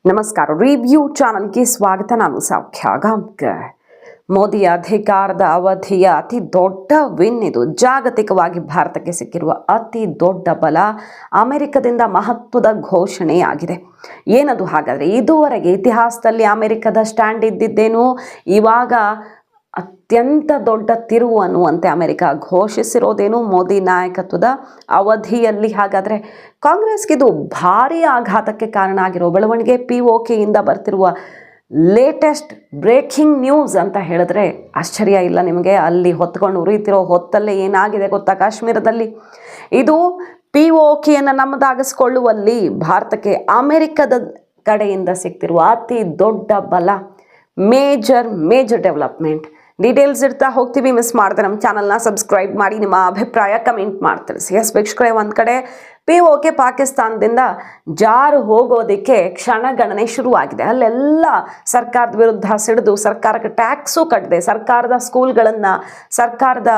ನಮಸ್ಕಾರ. ರಿವ್ಯೂ ಚಾನಲ್ಗೆ ಸ್ವಾಗತ. ನಾನು ಸೌಖ್ಯ ಗಾಂವ್ಕರ್. ಮೋದಿ ಅಧಿಕಾರದ ಅವಧಿಯ ಅತಿ ದೊಡ್ಡ ವಿನ್ ಇದು. ಜಾಗತಿಕವಾಗಿ ಭಾರತಕ್ಕೆ ಸಿಕ್ಕಿರುವ ಅತಿ ದೊಡ್ಡ ಬಲ ಅಮೆರಿಕದಿಂದ ಮಹತ್ವದ ಘೋಷಣೆಯಾಗಿದೆ. ಏನದು ಹಾಗಾದರೆ? ಇದುವರೆಗೆ ಇತಿಹಾಸದಲ್ಲಿ ಅಮೆರಿಕದ ಸ್ಟ್ಯಾಂಡ್ ಇದ್ದಿದ್ದೇನು, ಇವಾಗ ಅತ್ಯಂತ ದೊಡ್ಡ ತಿರುವು ಅನ್ನುವಂತೆ ಅಮೆರಿಕ ಘೋಷಿಸಿರೋದೇನು ಮೋದಿ ನಾಯಕತ್ವದ ಅವಧಿಯಲ್ಲಿ. ಹಾಗಾದರೆ ಕಾಂಗ್ರೆಸ್ಗೆ ಇದು ಭಾರೀ ಆಘಾತಕ್ಕೆ ಕಾರಣ ಆಗಿರೋ ಬೆಳವಣಿಗೆ. POKಯಿಂದ ಬರ್ತಿರುವ ಲೇಟೆಸ್ಟ್ ಬ್ರೇಕಿಂಗ್ ನ್ಯೂಸ್ ಅಂತ ಹೇಳಿದ್ರೆ ಆಶ್ಚರ್ಯ ಇಲ್ಲ ನಿಮಗೆ. ಅಲ್ಲಿ ಹೊತ್ಕೊಂಡು ಉರಿತಿರೋ ಹೊತ್ತಲ್ಲೇ ಏನಾಗಿದೆ ಗೊತ್ತಾ? ಕಾಶ್ಮೀರದಲ್ಲಿ ಇದು POKಯನ್ನು ನಮ್ಮದಾಗಿಸ್ಕೊಳ್ಳುವಲ್ಲಿ ಭಾರತಕ್ಕೆ ಅಮೆರಿಕದ ಕಡೆಯಿಂದ ಸಿಗ್ತಿರುವ ಅತಿ ದೊಡ್ಡ ಬಲ. Major development. ಡೀಟೇಲ್ಸ್ ಇರ್ತಾ ಹೋಗ್ತೀವಿ, ಮಿಸ್ ಮಾಡಿದೆ ನಮ್ಮ ಚಾನಲ್ನ ಸಬ್ಸ್ಕ್ರೈಬ್ ಮಾಡಿ, ನಿಮ್ಮ ಅಭಿಪ್ರಾಯ ಕಮೆಂಟ್ ಮಾಡ್ತೀರಿ. ಎಸ್ ವೀಕ್ಷಕರೇ, ಒಂದು ಕಡೆ POK ಪಾಕಿಸ್ತಾನದಿಂದ ಜಾರು ಹೋಗೋದಕ್ಕೆ ಕ್ಷಣಗಣನೆ ಶುರುವಾಗಿದೆ. ಅಲ್ಲೆಲ್ಲ ಸರ್ಕಾರದ ವಿರುದ್ಧ ಸಿಡಿದು ಸರ್ಕಾರಕ್ಕೆ ಟ್ಯಾಕ್ಸು ಕಟ್ಟದೆ, ಸರ್ಕಾರದ ಸ್ಕೂಲ್ಗಳನ್ನು, ಸರ್ಕಾರದ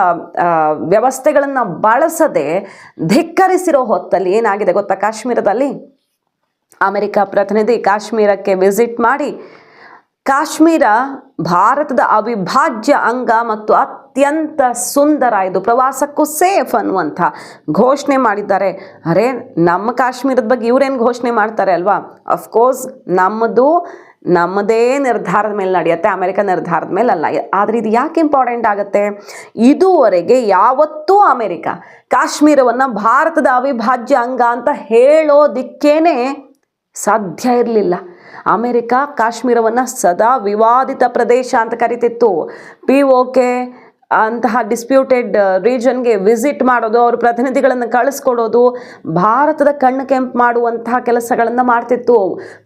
ವ್ಯವಸ್ಥೆಗಳನ್ನು ಬಳಸದೆ ಧಿಕ್ಕರಿಸಿರೋ ಹೊತ್ತಲ್ಲಿ ಏನಾಗಿದೆ ಗೊತ್ತಾ? ಕಾಶ್ಮೀರದಲ್ಲಿ ಅಮೆರಿಕ ಪ್ರತಿನಿಧಿ ಕಾಶ್ಮೀರಕ್ಕೆ ವಿಸಿಟ್ ಮಾಡಿ ಕಾಶ್ಮೀರ ಭಾರತದ ಅವಿಭಾಜ್ಯ ಅಂಗ ಮತ್ತು ಅತ್ಯಂತ ಸುಂದರ, ಇದು ಪ್ರವಾಸಕ್ಕೂ ಸೇಫ್ ಅನ್ನುವಂಥ ಘೋಷಣೆ ಮಾಡಿದ್ದಾರೆ. ಅರೆ, ನಮ್ಮ ಕಾಶ್ಮೀರದ ಬಗ್ಗೆ ಇವರೇನು ಘೋಷಣೆ ಮಾಡ್ತಾರೆ ಅಲ್ವಾ? ಅಫ್ಕೋರ್ಸ್ ನಮ್ಮದೇ ನಿರ್ಧಾರದ ಮೇಲೆ ನಡೆಯುತ್ತೆ, ಅಮೆರಿಕ ನಿರ್ಧಾರದ ಮೇಲೆ ಅಲ್ಲ. ಆದರೆ ಇದು ಯಾಕೆ ಇಂಪಾರ್ಟೆಂಟ್ ಆಗುತ್ತೆ? ಇದುವರೆಗೆ ಯಾವತ್ತೂ ಅಮೆರಿಕ ಕಾಶ್ಮೀರವನ್ನು ಭಾರತದ ಅವಿಭಾಜ್ಯ ಅಂಗ ಅಂತ ಹೇಳೋದಿಕ್ಕೇನೆ ಸಾಧ್ಯ ಇರಲಿಲ್ಲ. ಅಮೆರಿಕ ಕಾಶ್ಮೀರವನ್ನು ಸದಾ ವಿವಾದಿತ ಪ್ರದೇಶ ಅಂತ ಕರಿತಿತ್ತು. POK ಅಂತಹ ಡಿಸ್ಪ್ಯೂಟೆಡ್ ರೀಜನ್ಗೆ ವಿಸಿಟ್ ಮಾಡೋದು, ಅವ್ರ ಪ್ರತಿನಿಧಿಗಳನ್ನು ಕಳಿಸ್ಕೊಡೋದು, ಭಾರತದ ಕಣ್ಣು ಕೆಂಪು ಮಾಡುವಂತಹ ಕೆಲಸಗಳನ್ನು ಮಾಡ್ತಿತ್ತು.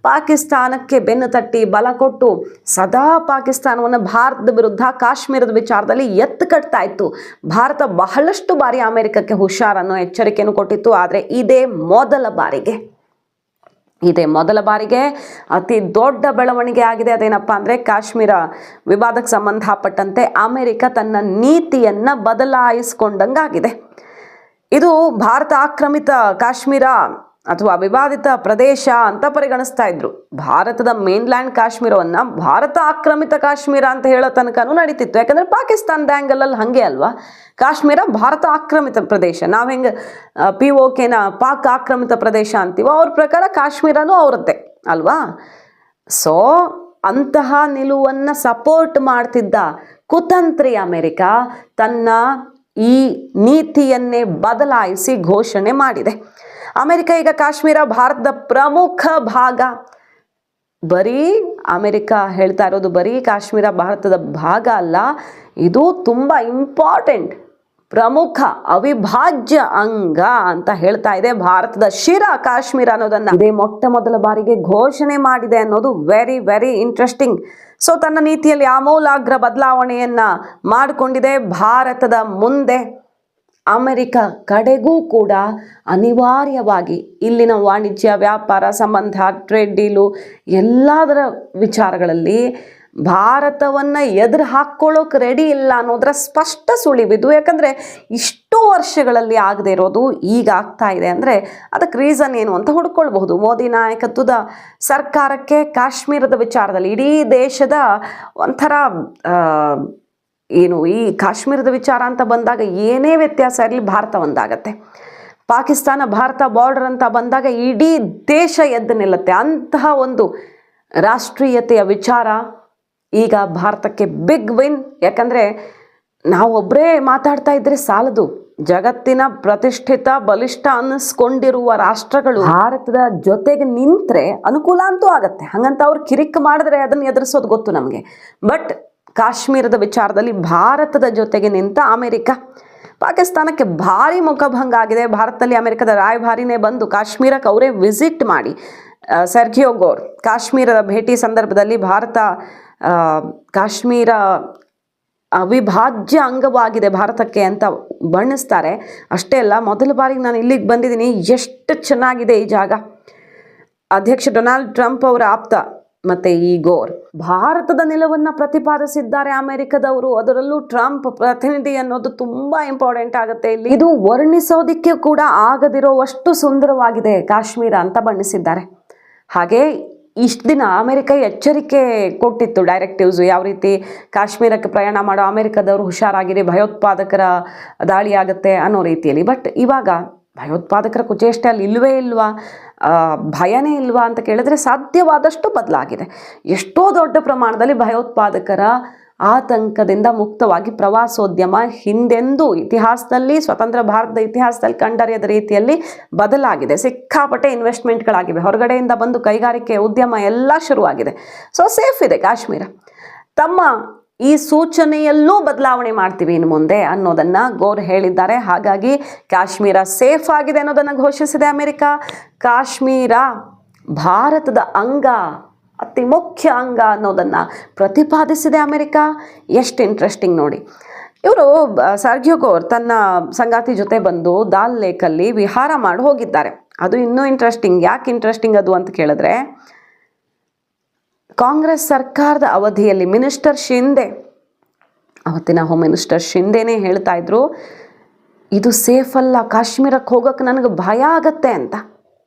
ಪಾಕಿಸ್ತಾನಕ್ಕೆ ಬೆನ್ನು ತಟ್ಟಿ ಬಲ ಕೊಟ್ಟು ಸದಾ ಪಾಕಿಸ್ತಾನವನ್ನು ಭಾರತದ ವಿರುದ್ಧ ಕಾಶ್ಮೀರದ ವಿಚಾರದಲ್ಲಿ ಎತ್ತು ಕಟ್ತಾ ಇತ್ತು. ಭಾರತ ಬಹಳಷ್ಟು ಬಾರಿ ಅಮೆರಿಕಕ್ಕೆ ಹುಷಾರನ್ನೋ ಎಚ್ಚರಿಕೆಯನ್ನು ಕೊಟ್ಟಿತ್ತು. ಆದರೆ ಇದೇ ಮೊದಲ ಬಾರಿಗೆ ಅತಿ ದೊಡ್ಡ ಬೆಳವಣಿಗೆ ಆಗಿದೆ. ಅದೇನಪ್ಪ ಅಂದರೆ, ಕಾಶ್ಮೀರ ವಿವಾದಕ್ಕೆ ಸಂಬಂಧಪಟ್ಟಂತೆ ಅಮೆರಿಕ ತನ್ನ ನೀತಿಯನ್ನು ಬದಲಾಯಿಸ್ಕೊಂಡಂಗಾಗಿದೆ. ಇದು ಭಾರತ ಆಕ್ರಮಿತ ಕಾಶ್ಮೀರ ಅಥವಾ ವಿವಾದಿತ ಪ್ರದೇಶ ಅಂತ ಪರಿಗಣಿಸ್ತಾ ಇದ್ರು. ಭಾರತದ ಮೇನ್ಲ್ಯಾಂಡ್ ಕಾಶ್ಮೀರವನ್ನು ಭಾರತ ಆಕ್ರಮಿತ ಕಾಶ್ಮೀರ ಅಂತ ಹೇಳೋ ತನಕನೂ ನಡೀತಿತ್ತು. ಯಾಕಂದರೆ ಪಾಕಿಸ್ತಾನದ ಆ್ಯಂಗಲಲ್ಲಿ ಹಾಗೆ ಅಲ್ವಾ? ಕಾಶ್ಮೀರ ಭಾರತ ಆಕ್ರಮಿತ ಪ್ರದೇಶ. ನಾವು ಹೆಂಗೆ POKನ ಪಾಕ್ ಆಕ್ರಮಿತ ಪ್ರದೇಶ ಅಂತೀವೋ, ಅವ್ರ ಪ್ರಕಾರ ಕಾಶ್ಮೀರನೂ ಅವ್ರದ್ದೇ ಅಲ್ವಾ? ಸೊ ಅಂತಹ ನಿಲುವನ್ನು ಸಪೋರ್ಟ್ ಮಾಡ್ತಿದ್ದ ಕುತಂತ್ರಿ ಅಮೆರಿಕ ತನ್ನ ಈ ನೀತಿಯನ್ನೇ ಬದಲಾಯಿಸಿ ಘೋಷಣೆ ಮಾಡಿದೆ. ಅಮೆರಿಕ ಈಗ ಕಾಶ್ಮೀರ ಭಾರತದ ಪ್ರಮುಖ ಭಾಗ. ಬರೀ ಅಮೆರಿಕ ಹೇಳ್ತಾ ಇರೋದು ಬರೀ ಕಾಶ್ಮೀರ ಭಾರತದ ಭಾಗ ಅಲ್ಲ, ಇದು ತುಂಬ ಇಂಪಾರ್ಟೆಂಟ್, ಪ್ರಮುಖ ಅವಿಭಾಜ್ಯ ಅಂಗ ಅಂತ ಹೇಳ್ತಾ ಇದೆ. ಭಾರತದ ಶಿರ ಕಾಶ್ಮೀರ ಅನ್ನೋದನ್ನ ಇದೇ ಮೊದಲ ಬಾರಿಗೆ ಘೋಷಣೆ ಮಾಡಿದೆ ಅನ್ನೋದು ವೆರಿ ಇಂಟ್ರೆಸ್ಟಿಂಗ್. ಸೊ ತನ್ನ ನೀತಿಯಲ್ಲಿ ಆಮೂಲಾಗ್ರ ಬದಲಾವಣೆಯನ್ನ ಮಾಡಿಕೊಂಡಿದೆ. ಭಾರತದ ಮುಂದೆ ಅಮೆರಿಕ ಕಡೆಗೂ ಕೂಡ ಅನಿವಾರ್ಯವಾಗಿ ಇಲ್ಲಿನ ವಾಣಿಜ್ಯ, ವ್ಯಾಪಾರ ಸಂಬಂಧ, ಟ್ರೇಡ್ ಡೀಲು ಎಲ್ಲದರ ವಿಚಾರಗಳಲ್ಲಿ ಭಾರತವನ್ನು ಎದುರು ಹಾಕ್ಕೊಳ್ಳೋಕೆ ರೆಡಿ ಇಲ್ಲ ಅನ್ನೋದರ ಸ್ಪಷ್ಟ ಸುಳಿವಿದು. ಯಾಕಂದರೆ ಇಷ್ಟು ವರ್ಷಗಳಲ್ಲಿ ಆಗದೆ ಇರೋದು ಈಗ ಆಗ್ತಾ ಇದೆ. ಅಂದರೆ ಅದಕ್ಕೆ ರೀಸನ್ ಏನು ಅಂತ ಹುಡ್ಕೊಳ್ಬಹುದು. ಮೋದಿ ನಾಯಕತ್ವದ ಸರ್ಕಾರಕ್ಕೆ ಕಾಶ್ಮೀರದ ವಿಚಾರದಲ್ಲಿ ಇಡೀ ದೇಶದ ಒಂಥರ ಈ ಕಾಶ್ಮೀರದ ವಿಚಾರ ಅಂತ ಬಂದಾಗ ಏನೇ ವ್ಯತ್ಯಾಸ ಇರಲಿ, ಭಾರತ ಒಂದಾಗತ್ತೆ. ಪಾಕಿಸ್ತಾನ ಭಾರತ ಬಾರ್ಡರ್ ಅಂತ ಬಂದಾಗ ಇಡೀ ದೇಶ ಎದ್ದು ನಿಲ್ಲುತ್ತೆ. ಅಂತಹ ಒಂದು ರಾಷ್ಟ್ರೀಯತೆಯ ವಿಚಾರ ಈಗ ಭಾರತಕ್ಕೆ ಬಿಗ್ ವಿನ್. ಯಾಕಂದರೆ ನಾವೊಬ್ಬರೇ ಮಾತಾಡ್ತಾ ಇದ್ರೆ ಸಾಲದು. ಜಗತ್ತಿನ ಪ್ರತಿಷ್ಠಿತ ಬಲಿಷ್ಠ ಅನ್ನಿಸ್ಕೊಂಡಿರುವ ರಾಷ್ಟ್ರಗಳು ಭಾರತದ ಜೊತೆಗೆ ನಿಂತರೆ ಅನುಕೂಲ ಅಂತೂ ಆಗತ್ತೆ. ಹಾಗಂತ ಅವ್ರು ಕಿರಿಕ್ ಮಾಡಿದ್ರೆ ಅದನ್ನು ಎದುರಿಸೋದು ಗೊತ್ತು ನಮಗೆ. ಬಟ್ ಕಾಶ್ಮೀರದ ವಿಚಾರದಲ್ಲಿ ಭಾರತದ ಜೊತೆಗೆ ನಿಂತ ಅಮೆರಿಕ ಪಾಕಿಸ್ತಾನಕ್ಕೆ ಭಾರಿ ಮುಖಭಂಗ ಆಗಿದೆ. ಭಾರತದಲ್ಲಿ ಅಮೆರಿಕದ ರಾಯಭಾರಿನೇ ಬಂದು ಕಾಶ್ಮೀರಕ್ಕೆ ಅವರೇ ವಿಸಿಟ್ ಮಾಡಿ, ಸರ್ಗಿಯೋ ಗೋರ್ ಕಾಶ್ಮೀರದ ಭೇಟಿ ಸಂದರ್ಭದಲ್ಲಿ ಭಾರತ ಕಾಶ್ಮೀರ ಅವಿಭಾಜ್ಯ ಅಂಗವಾಗಿದೆ ಭಾರತಕ್ಕೆ ಅಂತ ಬಣ್ಣಿಸ್ತಾರೆ. ಅಷ್ಟೇ ಅಲ್ಲ, ಮೊದಲ ಬಾರಿಗೆ ನಾನು ಇಲ್ಲಿಗೆ ಬಂದಿದ್ದೀನಿ, ಎಷ್ಟು ಚೆನ್ನಾಗಿದೆ ಈ ಜಾಗ. ಅಧ್ಯಕ್ಷ ಡೊನಾಲ್ಡ್ ಟ್ರಂಪ್ ಅವರ ಆಪ್ತ ಮತ್ತೆ ಈ ಗೋರ್ ಭಾರತದ ನಿಲುವನ್ನು ಪ್ರತಿಪಾದಿಸಿದ್ದಾರೆ ಅಮೆರಿಕದವರು. ಅದರಲ್ಲೂ ಟ್ರಂಪ್ ಪ್ರತಿನಿಧಿ ಅನ್ನೋದು ತುಂಬಾ ಇಂಪಾರ್ಟೆಂಟ್ ಆಗುತ್ತೆ ಇಲ್ಲಿ. ಇದು ವರ್ಣಿಸೋದಿಕ್ಕೆ ಕೂಡ ಆಗದಿರೋವಷ್ಟು ಸುಂದರವಾಗಿದೆ ಕಾಶ್ಮೀರ ಅಂತ ಬಣ್ಣಿಸಿದ್ದಾರೆ. ಹಾಗೆ ಇಷ್ಟು ದಿನ ಅಮೆರಿಕ ಎಚ್ಚರಿಕೆ ಕೊಟ್ಟಿತ್ತು, ಡೈರೆಕ್ಟಿವ್ಸು, ಯಾವ ರೀತಿ ಕಾಶ್ಮೀರಕ್ಕೆ ಪ್ರಯಾಣ ಮಾಡೋ ಅಮೆರಿಕದವರು ಹುಷಾರಾಗಿರಿ, ಭಯೋತ್ಪಾದಕರ ದಾಳಿ ಆಗುತ್ತೆ ಅನ್ನೋ ರೀತಿಯಲ್ಲಿ. ಬಟ್ ಇವಾಗ ಭಯೋತ್ಪಾದಕರ ಕುಚೇಷ್ಟೆ ಅಲ್ಲಿ ಇಲ್ವೇ ಇಲ್ವಾ, ಭಯನೇ ಇಲ್ವಾ ಅಂತ ಕೇಳಿದ್ರೆ ಸಾಧ್ಯವಾದಷ್ಟು ಬದಲಾಗಿದೆ. ಎಷ್ಟೋ ದೊಡ್ಡ ಪ್ರಮಾಣದಲ್ಲಿ ಭಯೋತ್ಪಾದಕರ ಆತಂಕದಿಂದ ಮುಕ್ತವಾಗಿ ಪ್ರವಾಸೋದ್ಯಮ ಹಿಂದೆಂದೂ ಇತಿಹಾಸದಲ್ಲಿ, ಸ್ವತಂತ್ರ ಭಾರತದ ಇತಿಹಾಸದಲ್ಲಿ ಕಂಡರಿಯದ ರೀತಿಯಲ್ಲಿ ಬದಲಾಗಿದೆ. ಸಿಕ್ಕಾಪಟ್ಟೆ ಇನ್ವೆಸ್ಟ್ಮೆಂಟ್ಗಳಾಗಿವೆ, ಹೊರಗಡೆಯಿಂದ ಬಂದು ಕೈಗಾರಿಕೆ ಉದ್ಯಮ ಎಲ್ಲ ಶುರುವಾಗಿದೆ. ಸೊ ಸೇಫ್ ಇದೆ ಕಾಶ್ಮೀರ. ತಮ್ಮ ಈ ಸೂಚನೆಯಲ್ಲೂ ಬದಲಾವಣೆ ಮಾಡ್ತೀವಿ ಇನ್ನು ಮುಂದೆ ಅನ್ನೋದನ್ನು ಗೋರ್ ಹೇಳಿದ್ದಾರೆ. ಹಾಗಾಗಿ ಕಾಶ್ಮೀರ ಸೇಫ್ ಆಗಿದೆ ಅನ್ನೋದನ್ನು ಘೋಷಿಸಿದೆ ಅಮೆರಿಕ. ಕಾಶ್ಮೀರ ಭಾರತದ ಅಂಗ, ಅತಿ ಮುಖ್ಯ ಅಂಗ ಅನ್ನೋದನ್ನು ಪ್ರತಿಪಾದಿಸಿದೆ ಅಮೆರಿಕ. ಎಷ್ಟು ಇಂಟ್ರೆಸ್ಟಿಂಗ್ ನೋಡಿ. ಇವರು ಸರ್ಗಿಯೋ ಗೋರ್ ತನ್ನ ಸಂಗಾತಿ ಜೊತೆ ಬಂದು ದಾಲ್ ಲೇಕಲ್ಲಿ ವಿಹಾರ ಮಾಡಿ ಹೋಗಿದ್ದಾರೆ. ಅದು ಇನ್ನೂ ಇಂಟ್ರೆಸ್ಟಿಂಗ್. ಯಾಕೆ ಇಂಟ್ರೆಸ್ಟಿಂಗ್ ಅದು ಅಂತ ಕೇಳಿದ್ರೆ, ಕಾಂಗ್ರೆಸ್ ಸರ್ಕಾರದ ಅವಧಿಯಲ್ಲಿ ಮಿನಿಸ್ಟರ್ ಶಿಂದೆ, ಅವತ್ತಿನ ಹೋಮ್ ಮಿನಿಸ್ಟರ್ ಶಿಂದೆನೇ ಹೇಳ್ತಾ ಇದ್ರು, ಇದು ಸೇಫ್ ಅಲ್ಲ, ಕಾಶ್ಮೀರಕ್ಕೆ ಹೋಗೋಕ್ಕೆ ನನಗೆ ಭಯ ಆಗತ್ತೆ ಅಂತ.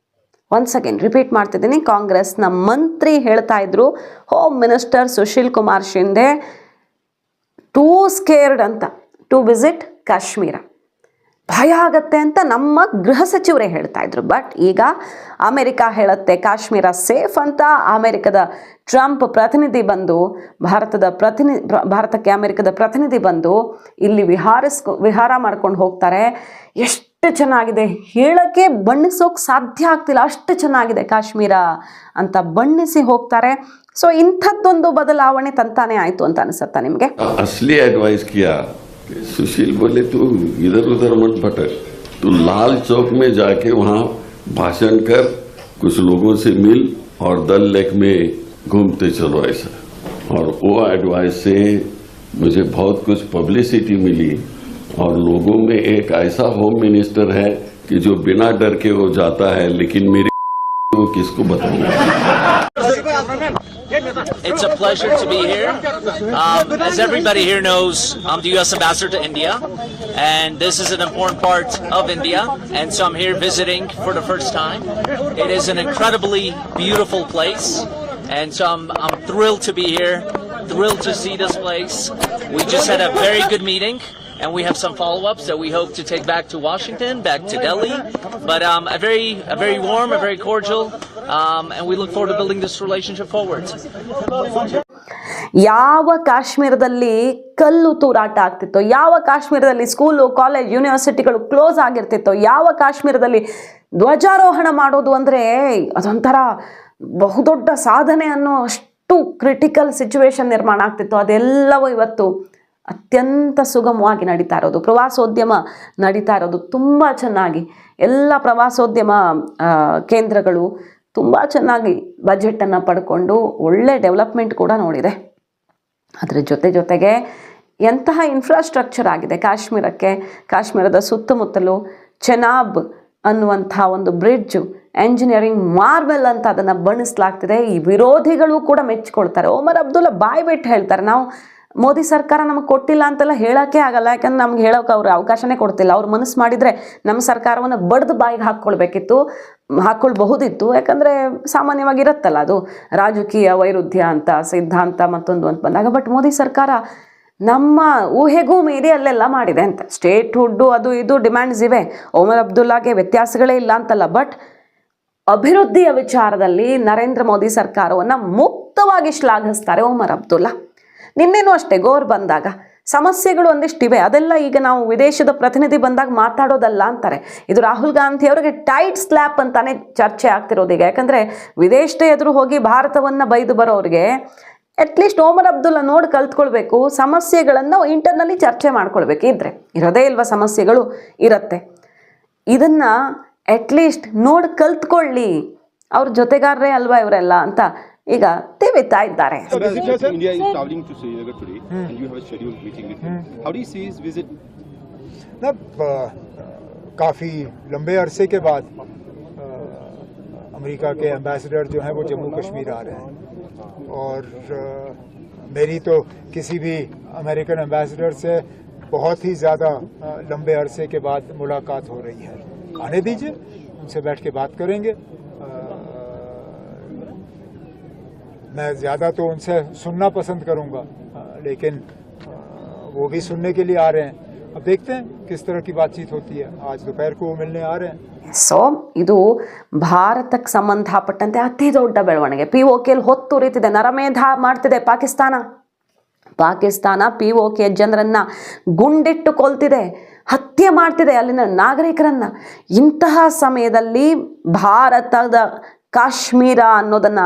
ಒನ್ಸ್ ಅಗೇನ್ ರಿಪೀಟ್ ಮಾಡ್ತಿದ್ದೀನಿ, ಕಾಂಗ್ರೆಸ್ನ ಮಂತ್ರಿ ಹೇಳ್ತಾ ಇದ್ರು, home minister Sushil Kumar Shinde, two scared ಅಂತ ಟು ವಿಸಿಟ್ ಕಾಶ್ಮೀರ, ಭಯ ಆಗತ್ತೆ ಅಂತ ನಮ್ಮ ಗೃಹ ಸಚಿವರೇ ಹೇಳ್ತಾ ಇದ್ರು. ಬಟ್ ಈಗ ಅಮೆರಿಕ ಹೇಳುತ್ತೆ ಕಾಶ್ಮೀರ ಸೇಫ್ ಅಂತ. ಅಮೆರಿಕದ ಟ್ರಂಪ್ ಪ್ರತಿನಿಧಿ ಬಂದು ಭಾರತಕ್ಕೆ ಅಮೆರಿಕದ ಪ್ರತಿನಿಧಿ ಬಂದು ಇಲ್ಲಿ ವಿಹಾರ ಮಾಡ್ಕೊಂಡು ಹೋಗ್ತಾರೆ. ಎಷ್ಟು ಚೆನ್ನಾಗಿದೆ ಹೇಳಕ್ಕೆ, ಬಣ್ಣಿಸೋಕೆ ಸಾಧ್ಯ ಆಗ್ತಿಲ್ಲ, ಅಷ್ಟು ಚೆನ್ನಾಗಿದೆ ಕಾಶ್ಮೀರ ಅಂತ ಬಣ್ಣಿಸಿ ಹೋಗ್ತಾರೆ. ಸೊ ಇಂಥದ್ದೊಂದು ಬದಲಾವಣೆ ತಂತಾನೆ ಆಯ್ತು ಅಂತ ಅನಿಸುತ್ತಾ ನಿಮಗೆ? असली एडवाइस किया, सुशील बोले तू इधर उधर मत भटक, तू लाल चौक में जाके वहाँ भाषण कर, कुछ लोगों से मिल और दल लेक में घूमते चलो ऐसा. और वो एडवाइस से मुझे बहुत कुछ पब्लिसिटी मिली और लोगों में एक ऐसा होम मिनिस्टर है कि जो बिना डर के वो जाता है, लेकिन मेरी वो किसको बताऊंगा. It's a pleasure to be here. As everybody here knows, I'm the U.S. Ambassador to India, and this is an important part of India, and so I'm here visiting for the first time. It is an incredibly beautiful place, and so I'm thrilled to be here, thrilled to see this place. We just had a very good meeting, and we have some follow-ups that we hope to take back to Washington, back to Delhi. But a very warm, a very cordial, and we look forward to building this relationship forward. ಯಾವ ಕಾಶ್ಮೀರದಲ್ಲಿ ಕಲ್ಲು ತೂರಾಟ ಆಗ್ತಿತ್ತೋ, ಯಾವ ಕಾಶ್ಮೀರದಲ್ಲಿ school, college, ಯೂನಿವರ್ಸಿಟಿಗಳು close ಆಗಿರ್ತಿತ್ತೋ, ಯಾವ ಕಾಶ್ಮೀರದಲ್ಲಿ ಧ್ವಜಾರೋಹಣ ಮಾಡೋದು ಅಂದರೆ ಅದೊಂಥರ ಬಹುದೊಡ್ಡ ಸಾಧನೆ ಅನ್ನೋ ಅಷ್ಟು ಕ್ರಿಟಿಕಲ್ ಸಿಚುವೇಶನ್ ನಿರ್ಮಾಣ ಆಗ್ತಿತ್ತು, ಅದೆಲ್ಲವೂ ಇವತ್ತು ಅತ್ಯಂತ ಸುಗಮವಾಗಿ ನಡೀತಾ ಇರೋದು. ಪ್ರವಾಸೋದ್ಯಮ ನಡೀತಾ ಇರೋದು ತುಂಬ ಚೆನ್ನಾಗಿ. ಎಲ್ಲ ಪ್ರವಾಸೋದ್ಯಮ ಕೇಂದ್ರಗಳು ತುಂಬ ಚೆನ್ನಾಗಿ ಬಜೆಟನ್ನು ಪಡ್ಕೊಂಡು ಒಳ್ಳೆ ಡೆವಲಪ್ಮೆಂಟ್ ಕೂಡ ನೋಡಿದೆ. ಅದರ ಜೊತೆಗೆ ಎಂತಹ ಇನ್ಫ್ರಾಸ್ಟ್ರಕ್ಚರ್ ಆಗಿದೆ ಕಾಶ್ಮೀರಕ್ಕೆ. ಕಾಶ್ಮೀರದ ಸುತ್ತಮುತ್ತಲು ಚೆನಾಬ್ ಅನ್ನುವಂಥ ಒಂದು ಬ್ರಿಡ್ಜು ಎಂಜಿನಿಯರಿಂಗ್ ಮಾರ್ವೆಲ್ ಅಂತ ಅದನ್ನು ಬಣ್ಣಿಸಲಾಗ್ತಿದೆ. ಈ ವಿರೋಧಿಗಳು ಕೂಡ ಮೆಚ್ಚಿಕೊಳ್ತಾರೆ. ಒಮರ್ ಅಬ್ದುಲ್ಲಾ ಬಾಯ್ ಬಿಟ್ಟು ಹೇಳ್ತಾರೆ, ನಾವು ಮೋದಿ ಸರ್ಕಾರ ನಮಗೆ ಕೊಟ್ಟಿಲ್ಲ ಅಂತೆಲ್ಲ ಹೇಳೋಕ್ಕೆ ಆಗಲ್ಲ, ಯಾಕಂದ್ರೆ ನಮ್ಗೆ ಹೇಳೋಕೆ ಅವ್ರು ಅವಕಾಶನೇ ಕೊಡ್ತಿಲ್ಲ. ಅವ್ರು ಮನಸ್ಸು ಮಾಡಿದರೆ ನಮ್ಮ ಸರ್ಕಾರವನ್ನು ಬಡ್ದು ಬಾಯಿಗೆ ಹಾಕ್ಕೊಳ್ಬಹುದಿತ್ತು. ಯಾಕಂದರೆ ಸಾಮಾನ್ಯವಾಗಿ ಇರುತ್ತಲ್ಲ ಅದು ರಾಜಕೀಯ ವೈರುಧ್ಯ ಅಂತ, ಸಿದ್ಧಾಂತ ಮತ್ತೊಂದು ಅಂತ ಬಂದಾಗ. ಬಟ್ ಮೋದಿ ಸರ್ಕಾರ ನಮ್ಮ ಊಹೆಗೂ ಮೀರಿ ಅಲ್ಲೆಲ್ಲ ಮಾಡಿದೆ ಅಂತ. ಸ್ಟೇಟ್ ಹುಡ್ಡು ಅದು ಇದು ಡಿಮ್ಯಾಂಡ್ಸ್ ಇವೆ, ಒಮರ್ ಅಬ್ದುಲ್ಲಾಗೆ ವ್ಯತ್ಯಾಸಗಳೇ ಇಲ್ಲ ಅಂತಲ್ಲ. ಬಟ್ ಅಭಿವೃದ್ಧಿಯ ವಿಚಾರದಲ್ಲಿ ನರೇಂದ್ರ ಮೋದಿ ಸರ್ಕಾರವನ್ನು ಮುಕ್ತವಾಗಿ ಶ್ಲಾಘಿಸ್ತಾರೆ ಒಮರ್ ಅಬ್ದುಲ್ಲಾ. ನಿನ್ನೆನೂ ಅಷ್ಟೇ ಗೋರ್ ಬಂದಾಗ ಸಮಸ್ಯೆಗಳು ಒಂದಿಷ್ಟಿವೆ, ಅದೆಲ್ಲ ಈಗ ನಾವು ವಿದೇಶದ ಪ್ರತಿನಿಧಿ ಬಂದಾಗ ಮಾತಾಡೋದಲ್ಲ ಅಂತಾರೆ. ಇದು ರಾಹುಲ್ ಗಾಂಧಿ ಅವರಿಗೆ ಟೈಟ್ ಸ್ಲ್ಯಾಪ್ ಅಂತಾನೆ ಚರ್ಚೆ ಆಗ್ತಿರೋದೀಗ. ಯಾಕಂದರೆ ವಿದೇಶದ ಎದುರು ಹೋಗಿ ಭಾರತವನ್ನು ಬೈದು ಬರೋರಿಗೆ ಅಟ್ಲೀಸ್ಟ್ ಒಮರ್ ಅಬ್ದುಲ್ಲಾ ನೋಡಿ ಕಲ್ತ್ಕೊಳ್ಬೇಕು, ಸಮಸ್ಯೆಗಳನ್ನು ಇಂಟರ್ನಲ್ಲಿ ಚರ್ಚೆ ಮಾಡ್ಕೊಳ್ಬೇಕು. ಇರೋದೇ ಇಲ್ವಾ ಸಮಸ್ಯೆಗಳು, ಇರುತ್ತೆ. ಇದನ್ನು ಅಟ್ಲೀಸ್ಟ್ ನೋಡಿ ಕಲ್ತ್ಕೊಳ್ಳಿ, ಅವ್ರ ಜೊತೆಗಾರರೇ ಅಲ್ವಾ ಇವರೆಲ್ಲ ಅಂತ ಈಗ ತೆವಿತಾ ಇದ್ದಾರೆ. India is traveling to Srinagar today, and you have a scheduled meeting with him. How do you see his visit? काफ़ी लंबे अरसे के बाद अमेरिका के एम्बेसडर जो हैं वो जम्मू कश्मीर आ रहे हैं, और मेरी तो किसी भी अमेरिकन एम्बेसडर से बहुत ही ज़्यादा लंबे अरसे के बाद मुलाकात हो रही है. आने दीजिए, उनसे बैठ के बात करेंगे. मैं ज़्यादा तो उनसे सुनना पसंद करूंगा, लेकिन वो भी सुनने के लिए आ रहे हैं। अब देखते हैं किस तरह की बातचीत होती है। आज दोपहर को वो मिलने आ रहे हैं। ಸೊ ಇದು ಭಾರತಕ್ಕೆ ಸಂಬಂಧಪಟ್ಟಂತೆ ಅತಿ ದೊಡ್ಡ ಬೆಳವಣಿಗೆ. POK ಹೊತ್ತುರಿತಿದೆ, ನರಮೇಧ ಮಾಡ್ತಿದೆ ಪಾಕಿಸ್ತಾನ POK ಜನರನ್ನ ಗುಂಡಿಟ್ಟು ಕೊಲ್ತಿದೆ, ಹತ್ಯೆ ಮಾಡ್ತಿದೆ ಅಲ್ಲಿನ ನಾಗರಿಕರನ್ನ. ಇಂತಹ ಸಮಯದಲ್ಲಿ ಭಾರತದ ಕಾಶ್ಮೀರ ಅನ್ನೋದನ್ನ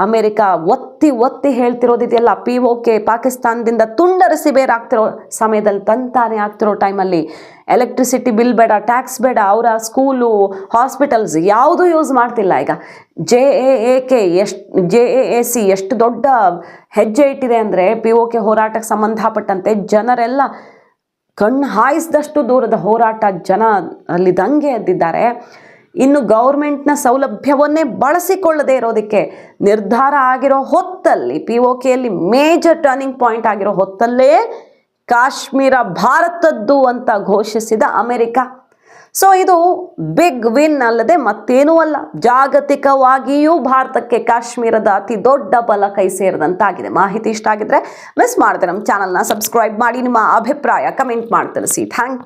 ಅಮೆರಿಕ ಒತ್ತಿ ಹೇಳ್ತಿರೋದಿದೆಯಲ್ಲ, POK ಪಾಕಿಸ್ತಾನದಿಂದ ತುಂಡರಿಸಿ ಬೇರಾಗ್ತಿರೋ ಸಮಯದಲ್ಲಿ, ತಂತಾನೆ ಆಗ್ತಿರೋ ಟೈಮಲ್ಲಿ ಎಲೆಕ್ಟ್ರಿಸಿಟಿ ಬಿಲ್ ಬೇಡ, ಟ್ಯಾಕ್ಸ್ ಬೇಡ, ಅವರ ಸ್ಕೂಲು ಹಾಸ್ಪಿಟಲ್ಸ್ ಯಾವುದೂ ಯೂಸ್ ಮಾಡ್ತಿಲ್ಲ. ಈಗ JAC ಎಷ್ಟು ದೊಡ್ಡ ಹೆಜ್ಜೆ ಇಟ್ಟಿದೆ ಅಂದರೆ POK ಹೋರಾಟಕ್ಕೆ ಸಂಬಂಧಪಟ್ಟಂತೆ ಜನರೆಲ್ಲ ಕಣ್ಣು ಹಾಯಿಸಿದಷ್ಟು ದೂರದ ಹೋರಾಟ, ಜನ ಅಲ್ಲಿ ದಂಗೆ ಎದ್ದಿದ್ದಾರೆ. ಇನ್ನು ಗೌರ್ಮೆಂಟ್ನ ಸೌಲಭ್ಯವನ್ನೇ ಬಳಸಿಕೊಳ್ಳದೆ ಇರೋದಕ್ಕೆ ನಿರ್ಧಾರ ಆಗಿರೋ ಹೊತ್ತಲ್ಲಿ, POKಯಲ್ಲಿ ಮೇಜರ್ ಟರ್ನಿಂಗ್ ಪಾಯಿಂಟ್ ಆಗಿರೋ ಹೊತ್ತಲ್ಲೇ ಕಾಶ್ಮೀರ ಭಾರತದ್ದು ಅಂತ ಘೋಷಿಸಿದ ಅಮೆರಿಕ. ಸೊ ಇದು ಬಿಗ್ ವಿನ್ ಅಲ್ಲದೆ ಮತ್ತೇನೂ ಅಲ್ಲ. ಜಾಗತಿಕವಾಗಿಯೂ ಭಾರತಕ್ಕೆ ಕಾಶ್ಮೀರದ ಅತಿ ದೊಡ್ಡ ಬಲ ಕೈ ಸೇರಿದಂತಾಗಿದೆ. ಮಾಹಿತಿ ಇಷ್ಟ ಆಗಿದ್ರೆ ಮಿಸ್ ಮಾಡದೆ ನಮ್ಮ ಚಾನಲ್ನ ಸಬ್ಸ್ಕ್ರೈಬ್ ಮಾಡಿ, ನಿಮ್ಮ ಅಭಿಪ್ರಾಯ ಕಮೆಂಟ್ ಮಾಡಿ ತಿಳಿಸಿ. Thank you.